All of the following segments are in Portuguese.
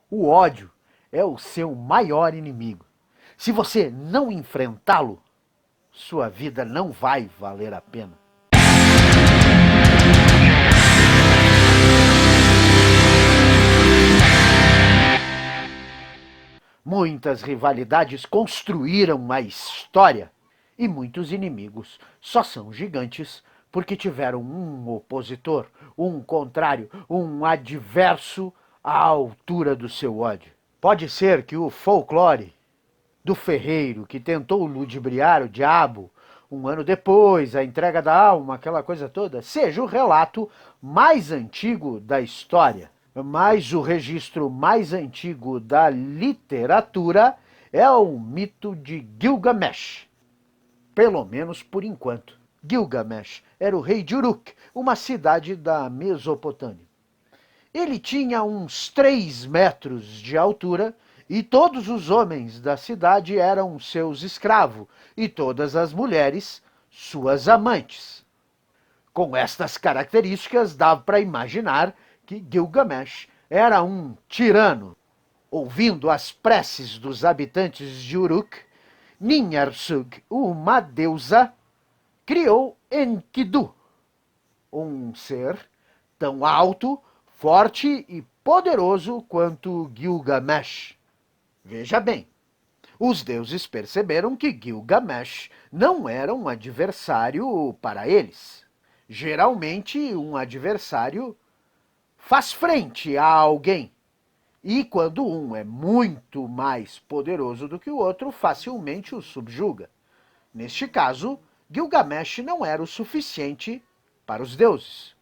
O ódio é o seu maior inimigo. Se você não enfrentá-lo, sua vida não vai valer a pena. Muitas rivalidades construíram a história e muitos inimigos só são gigantes porque tiveram um opositor, um contrário, um adverso à altura do seu ódio. Pode ser que o folclore do ferreiro que tentou ludibriar o diabo um ano depois, a entrega da alma, aquela coisa toda, seja o relato mais antigo da história. Mas o registro mais antigo da literatura é o mito de Gilgamesh, pelo menos por enquanto. Gilgamesh era o rei de Uruk, uma cidade da Mesopotâmia. Ele tinha uns 3 metros de altura e todos os homens da cidade eram seus escravos e todas as mulheres suas amantes. Com estas características, dá para imaginar que Gilgamesh era um tirano. Ouvindo as preces dos habitantes de Uruk, Ninhursag, uma deusa, criou Enkidu, um ser tão alto, forte e poderoso quanto Gilgamesh. Veja bem, os deuses perceberam que Gilgamesh não era um adversário para eles. Geralmente, um adversário faz frente a alguém. E quando um é muito mais poderoso do que o outro, facilmente o subjuga. Neste caso, Gilgamesh não era o suficiente para os deuses.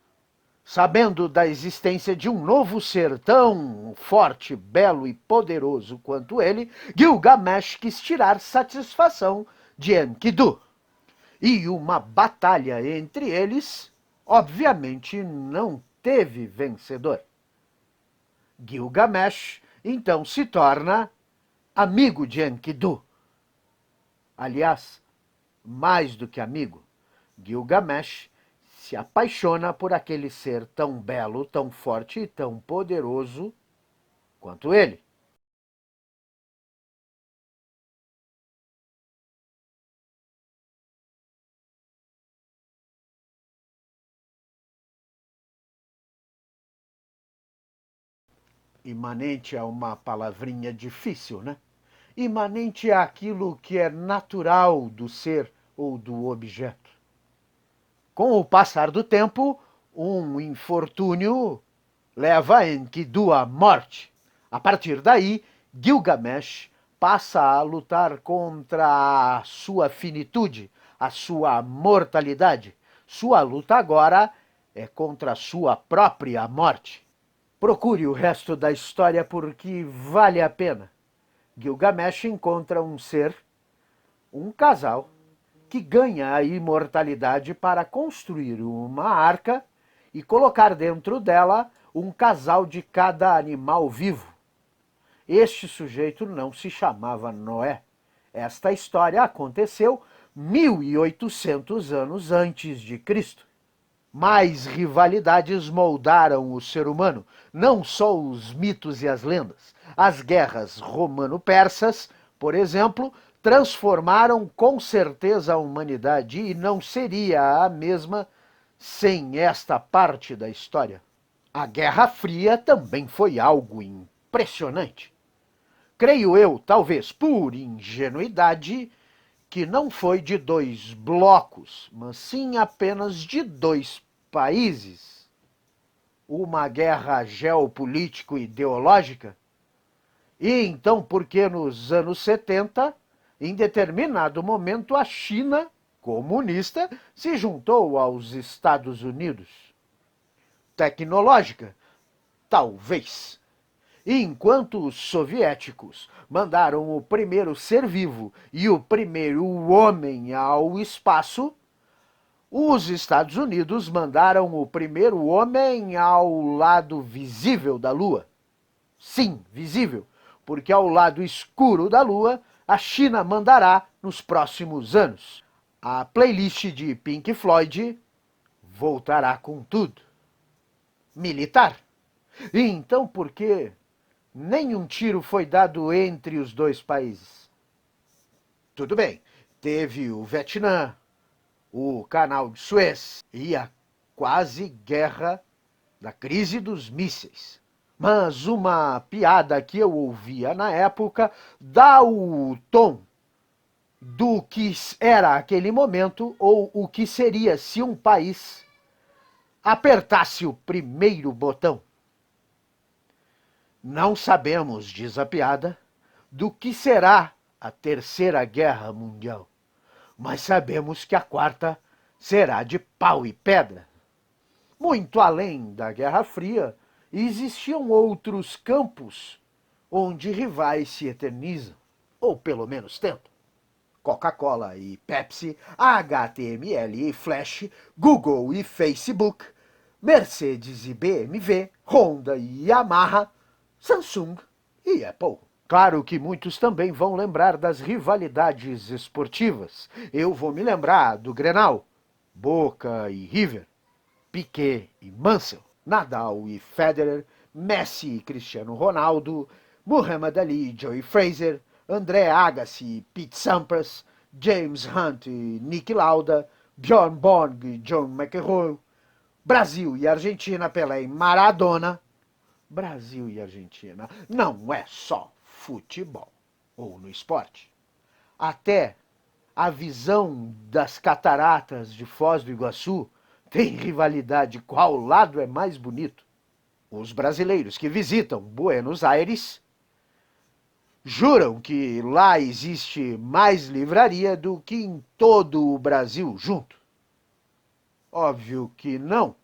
Sabendo da existência de um novo ser tão forte, belo e poderoso quanto ele, Gilgamesh quis tirar satisfação de Enkidu. E uma batalha entre eles, obviamente, não teve vencedor. Gilgamesh então se torna amigo de Enkidu. Aliás, mais do que amigo, Gilgamesh se apaixona por aquele ser tão belo, tão forte e tão poderoso quanto ele. Imanente é uma palavrinha difícil, né? Imanente é aquilo que é natural do ser ou do objeto. Com o passar do tempo, um infortúnio leva Enkidu à morte. A partir daí, Gilgamesh passa a lutar contra a sua finitude, a sua mortalidade. Sua luta agora é contra a sua própria morte. Procure o resto da história porque vale a pena. Gilgamesh encontra um ser, um casal, que ganha a imortalidade para construir uma arca e colocar dentro dela um casal de cada animal vivo. Este sujeito não se chamava Noé. Esta história aconteceu 1800 anos antes de Cristo. Mais rivalidades moldaram o ser humano, não só os mitos e as lendas. As guerras romano-persas, por exemplo, transformaram com certeza a humanidade e não seria a mesma sem esta parte da história. A Guerra Fria também foi algo impressionante. Creio eu, talvez por ingenuidade, que não foi de 2 blocos, mas sim apenas de 2 países. Uma guerra geopolítico-ideológica. E então, porque nos anos 70, em determinado momento, a China comunista se juntou aos Estados Unidos? Tecnológica? Talvez. E enquanto os soviéticos mandaram o primeiro ser vivo e o primeiro homem ao espaço, os Estados Unidos mandaram o primeiro homem ao lado visível da Lua. Sim, visível, porque ao lado escuro da Lua a China mandará nos próximos anos. A playlist de Pink Floyd voltará com tudo. Militar. E então por que Nenhum tiro foi dado entre os dois países. Tudo bem, teve o Vietnã, o Canal de Suez e a quase guerra da crise dos mísseis. Mas uma piada que eu ouvia na época dá o tom do que era aquele momento ou o que seria se um país apertasse o primeiro botão. Não sabemos, diz a piada, do que será a Terceira Guerra Mundial, mas sabemos que a quarta será de pau e pedra. Muito além da Guerra Fria, existiam outros campos onde rivais se eternizam, ou pelo menos tentam. Coca-Cola e Pepsi, HTML e Flash, Google e Facebook, Mercedes e BMW, Honda e Yamaha, Samsung e Apple. Claro que muitos também vão lembrar das rivalidades esportivas. Eu vou me lembrar do Grenal, Boca e River, Piquet e Mansell, Nadal e Federer, Messi e Cristiano Ronaldo, Muhammad Ali e Joey Frazier, André Agassi e Pete Sampras, James Hunt e Niki Lauda, Bjorn Borg e John McEnroe, Brasil e Argentina, Pelé e Maradona. Brasil e Argentina não é só futebol ou no esporte. Até a visão das cataratas de Foz do Iguaçu tem rivalidade qual lado é mais bonito. Os brasileiros que visitam Buenos Aires juram que lá existe mais livraria do que em todo o Brasil junto. Óbvio que não,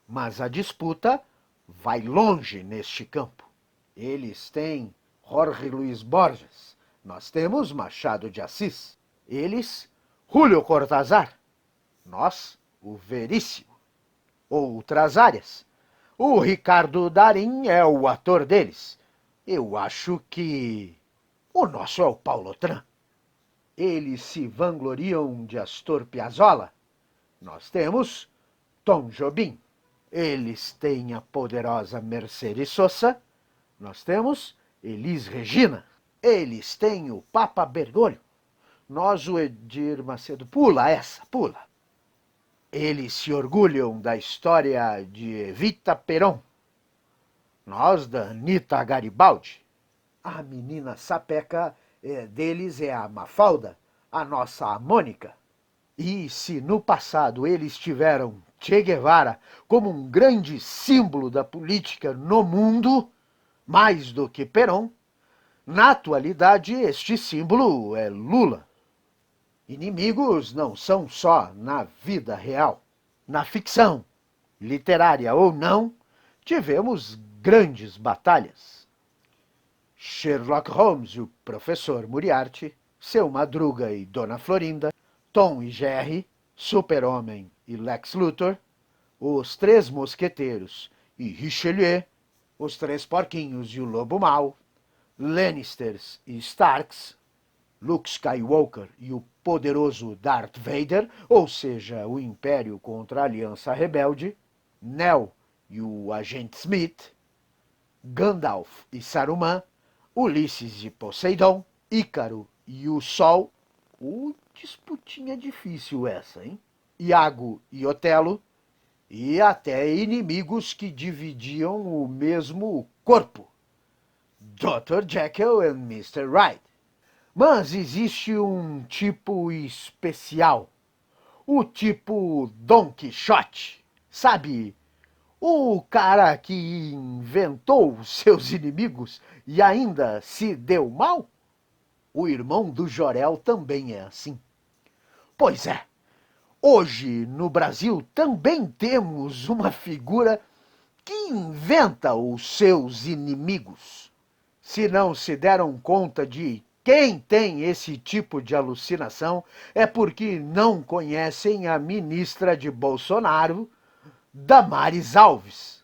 mas a disputa vai longe neste campo. Eles têm Jorge Luiz Borges, nós temos Machado de Assis. Eles, Júlio Cortázar, nós, o Veríssimo. Outras áreas. O Ricardo Darín é o ator deles. Eu acho que o nosso é o Paulo Tran. Eles se vangloriam de Astor Piazzolla. Nós temos Tom Jobim. Eles têm a poderosa Mercedes Sosa. Nós temos Elis Regina. Eles têm o Papa Bergoglio. Nós, o Edir Macedo. Pula essa, pula. Eles se orgulham da história de Evita Peron. Nós, da Anitta Garibaldi. A menina sapeca deles é a Mafalda, a nossa Mônica. E se no passado eles tiveram Che Guevara como um grande símbolo da política no mundo, mais do que Perón, na atualidade este símbolo é Lula. Inimigos não são só na vida real. Na ficção, literária ou não, tivemos grandes batalhas. Sherlock Holmes e o professor Moriarty, Seu Madruga e Dona Florinda, Tom e Jerry, Super-Homem e Lex Luthor, Os Três Mosqueteiros e Richelieu, Os Três Porquinhos e o Lobo Mau, Lannisters e Starks, Luke Skywalker e o poderoso Darth Vader, ou seja, o Império contra a Aliança Rebelde, Neo e o Agente Smith, Gandalf e Saruman, Ulisses e Poseidon, Ícaro e o Sol. Disputinha difícil essa, hein? Iago e Otelo, e até inimigos que dividiam o mesmo corpo. Dr. Jekyll e Mr. Hyde. Mas existe um tipo especial, o tipo Don Quixote, sabe? O cara que inventou os seus inimigos e ainda se deu mal? O irmão do Jorel também é assim. Pois é, hoje no Brasil também temos uma figura que inventa os seus inimigos. Se não se deram conta de quem tem esse tipo de alucinação, é porque não conhecem a ministra de Bolsonaro, Damares Alves.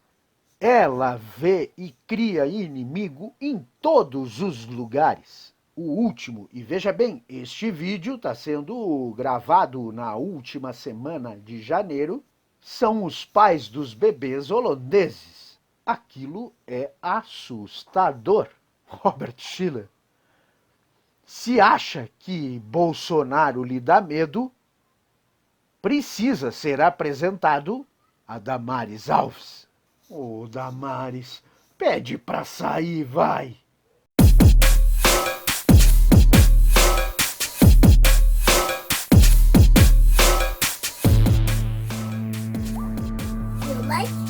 Ela vê e cria inimigo em todos os lugares. O último, e veja bem, este vídeo está sendo gravado na última semana de janeiro, são os pais dos bebês holandeses. Aquilo é assustador. Robert Schiller. Se acha que Bolsonaro lhe dá medo, precisa ser apresentado a Damares Alves. Ô, Damares, pede pra sair, vai. You like